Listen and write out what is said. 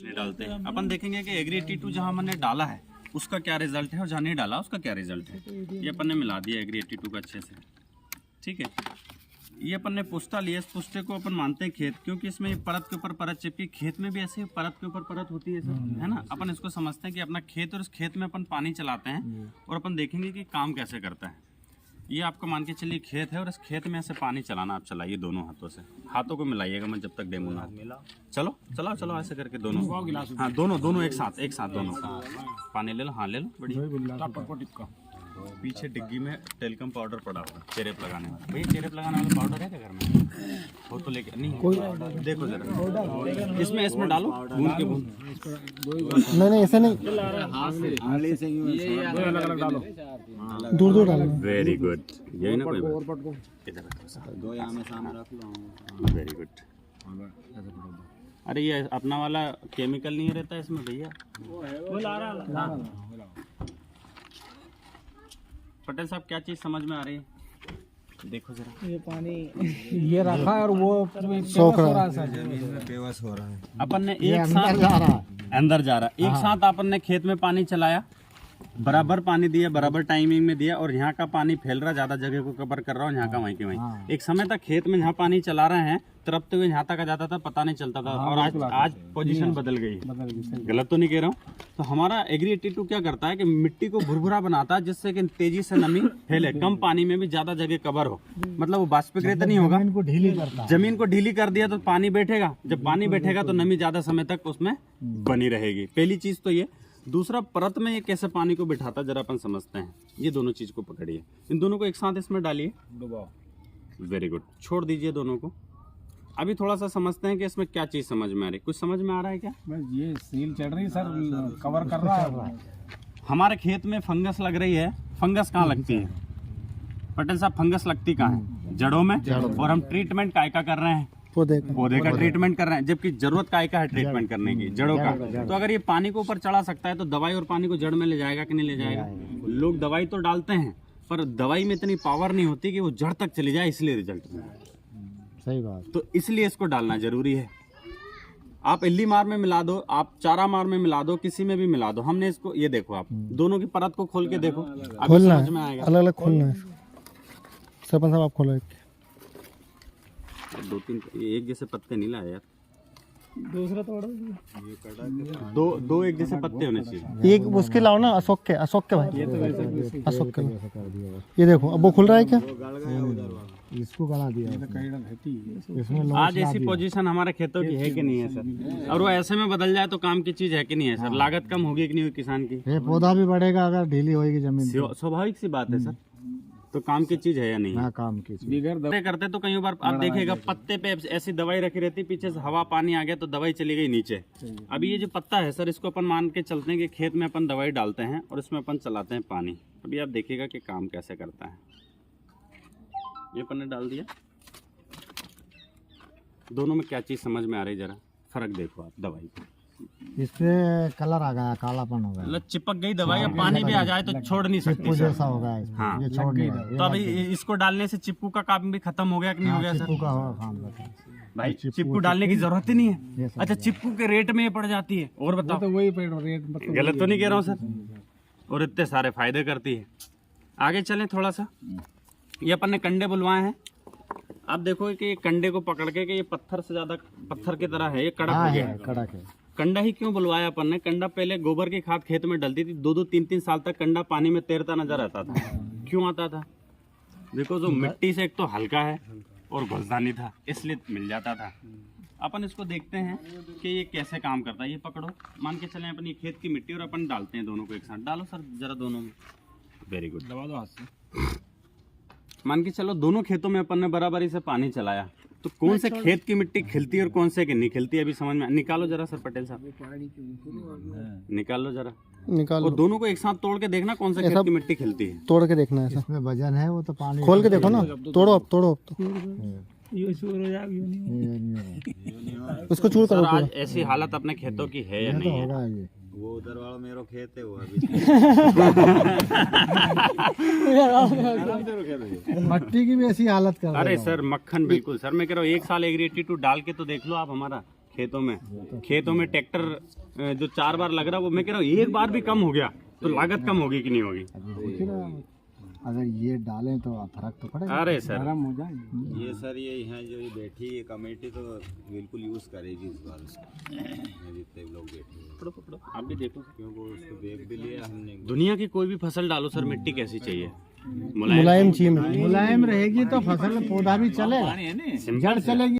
डालते हैं अपन देखेंगे कि एग्री 82 जहाँ हमने डाला है उसका क्या रिजल्ट है और जहाँ नहीं डाला उसका क्या रिजल्ट है। ये अपन ने मिला दिया एग्री 82 का अच्छे से, ठीक है। ये अपन ने पुस्ता लिया, इस पुस्ते को अपन मानते हैं खेत, क्योंकि इसमें परत के ऊपर परत चिपकी, खेत में भी ऐसे परत के ऊपर परत होती है सर, है ना। अपन इसको समझते हैं कि अपना खेत और इस खेत में अपन पानी चलाते हैं और अपन देखेंगे कि काम कैसे करता है। ये आपका मान के चलिए खेत है और इस खेत में ऐसे पानी चलाना आप चलाइए दोनों हाथों से, हाथों को मिलाइएगा मैं जब तक डेमो ना मिला। चलो चलो चलो ऐसे करके दोनों, हाँ दोनों एक साथ दोनों पानी ले लो, हाँ ले लो बढ़िया। पीछे डिग्गी में टेलकम पाउडर पड़ा हुआ है, चेरेप लगाने वाला। भैया चेरेप लगाने वाला पाउडर है क्या घर में? वो तो लेके नहीं, देखो जरा इसमें डालो बूंद के बूंद। नहीं ऐसे नहीं, दूर दूर डालो। वेरी गुड, यही ना कोई इधर रखो, वेरी गुड। अरे ये अपना वाला केमिकल नहीं रहता इसमें भैया। पटेल साहब क्या चीज समझ में आ रही है? देखो जरा, ये पानी ये रखा है और वो सोख रहा है, बेवस हो रहा है। अपन ने एक साथ अंदर जा रहा है, एक साथ अपन ने खेत में पानी चलाया, बराबर पानी दिया, बराबर टाइमिंग में दिया, और यहाँ का पानी फैल रहा, ज्यादा जगह को कवर कर रहा हूँ, यहाँ का वहीं के वहीं। एक समय तक खेत में जहाँ पानी चला रहे हैं तरपते हुए यहाँ तक आ जाता था, पता नहीं चलता था, और आज पोजीशन बदल गई है। गलत तो नहीं कह रहा हूँ। तो हमारा एग्री 82 क्या करता है कि मिट्टी को भुरभुरा बनाता है, जिससे कि तेजी से नमी फैले, कम पानी में भी ज्यादा जगह कवर हो, मतलब वो बाष्पीकृत नहीं होगा। जमीन को ढीली कर दिया तो पानी बैठेगा, जब पानी बैठेगा तो नमी ज्यादा समय तक उसमें बनी रहेगी। पहली चीज तो ये। दूसरा, परत में ये कैसे पानी को बिठाता जरा अपन समझते हैं। ये दोनों चीज को पकड़िए, इन दोनों को एक साथ इसमें डालिए, वेरी गुड, छोड़ दीजिए दोनों को। अभी थोड़ा सा समझते हैं कि इसमें क्या चीज समझ में आ रही है। कुछ समझ में आ रहा है क्या? ये सील चढ़ रही सर, कवर कर रहा है। हमारे खेत में फंगस लग रही है। फंगस कहाँ लगती है पटेल साहब? फंगस लगती कहाँ है? जड़ों में। और हम ट्रीटमेंट काय का कर रहे हैं? पौधे का ट्रीटमेंट कर रहे हैं, जबकि जरूरत काय का है ट्रीटमेंट करने की? जड़ों का। तो अगर ये पानी को ऊपर चढ़ा सकता है तो दवाई और पानी को जड़ में ले जाएगा कि नहीं ले जाएगा? लोग दवाई तो डालते हैं पर दवाई में इतनी पावर नहीं होती कि वो जड़ तक चली जाए, इसलिए रिजल्ट सही बात। तो इसलिए इसको डालना जरूरी है। आप इल्ली मार में मिला दो, आप चारा मार में मिला दो, किसी में भी मिला दो। हमने इसको, ये देखो आप दोनों की परत को खोल के देखो, खोलना समझ में आएगा। अलग अलग खोलना है। सरपंच साहब आप खोलो। दो तीन एक जैसे पत्ते नहीं लाए यार, दूसरा तोड़ो। दो एक जैसे पत्ते होने चाहिए। एक उसके लाओ ना, अशोक के भाई, अशोक के। ये देखो अब वो खुल रहा है क्या? इसको गला दिया इसमें। आज ऐसी पोजीशन हमारे खेतों की है कि नहीं है सर? और वो ऐसे में बदल जाए तो काम की चीज है कि नहीं है सर? लागत कम होगी कि नहीं होगी किसान की? ये पौधा भी बढ़ेगा अगर ढीली होगी जमीन। स्वाभाविक सी बात है सर। तो काम की चीज है या नहीं? हाँ, काम की चीज। करते तो कई बार आप देखेगा पत्ते पे ऐसी दवाई रखी रहती, पीछे से हवा पानी आ गया तो दवाई चली गई नीचे। अभी ये जो पत्ता है सर, इसको अपन मान के चलते हैं कि खेत में अपन दवाई डालते हैं और इसमें अपन चलाते हैं पानी। अभी आप देखिएगा कि काम कैसे करता है। ये अपन ने डाल दिया, दोनों में क्या चीज समझ में आ रही, जरा फर्क देखो आप। दवाई इसपे कलर आ गया, कालापन हो गया, चिपक गई दवाई। अब पानी भी आ जाए तो छोड़ नहीं सकती जैसा हो गया इसमें। हाँ। ये छोड़ नहीं रहा। तो अभी इसको डालने से चिप्पू का काम भी खत्म हो गया कि नहीं हो गया सर? चिप्पू का हुआ काम बता भाई, चिप्पू डालने की जरूरत ही नहीं है। अच्छा, चिप्पू के रेट में ये पड़ जाती है, और बताओ तो वही रेट मतलब गलत तो नहीं कह रहा हूँ सर? और इतने सारे फायदे करती है। आगे चलें थोड़ा सा। ये अपन ने कंडे बुलवाए हैं। आप देखो कि कंडे को पकड़ के कि ये पत्थर से ज्यादा पत्थर की तरह है, ये कड़क हो गया है। कड़क है। कंडा ही क्यों बुलवाया अपन ने? कंडा पहले गोबर की खाद खेत में डलती थी, 2-3 साल तक कंडा पानी में तैरता नजर आता था। क्यों आता था? बिकॉज वो मिट्टी से एक तो हल्का है और घुसदानी था, इसलिए मिल जाता था। अपन इसको देखते हैं कि ये कैसे काम करता है। ये पकड़ो, मान के चलें अपन ये खेत की मिट्टी और अपन डालते हैं दोनों को एक साथ। डालो सर जरा दोनों में, वेरी गुड, दबा दो हाथ से। मान के चलो दोनों खेतों में अपन ने बराबरी से पानी चलाया, तो कौन से खेत की मिट्टी खिलती है और कौन से की नहीं खिलती, अभी समझ में। निकालो जरा सर पटेल साहब, निकालो जरा, निकालो। और दोनों को एक साथ तोड़ के देखना कौन से खेत की मिट्टी खिलती है। तोड़ के देखना है, इसमें वजन है वो तो पानी खोल के देखो ना। तोड़ो अब, तोड़ो अब तो उसको चूर करो। आज ऐसी हालत अपने खेतों की है या नहीं है? वो उधर वाला मेरा खेत है, वो अभी मट्टी की भी ऐसी हालत कर। अरे सर मक्खन, बिल्कुल सर, मैं कह रहा हूँ एक साल एग्री 82 डाल के तो देख लो आप हमारा खेतों में ट्रैक्टर जो 4 बार लग रहा है, वो मैं कह रहा हूँ एक बार भी कम हो गया तो लागत कम होगी कि नहीं होगी? अगर ये डालें तो फर्क तो पड़ेगा। अरे सर ये सर ये यहाँ जो ये बैठी है कमेटी तो बिल्कुल यूज करेगी इस बार उसको। जितने लोग बैठे हैं पकड़ो पकड़ो, आप भी देखो क्योंकि उसको देख भी लिया हमने। दुनिया की कोई भी फसल डालो सर, मिट्टी कैसी चाहिए? मुलायम चाहिए। मुलायम रहेगी तो फसल पौधा भी चलेगा, जड़ चलेगी।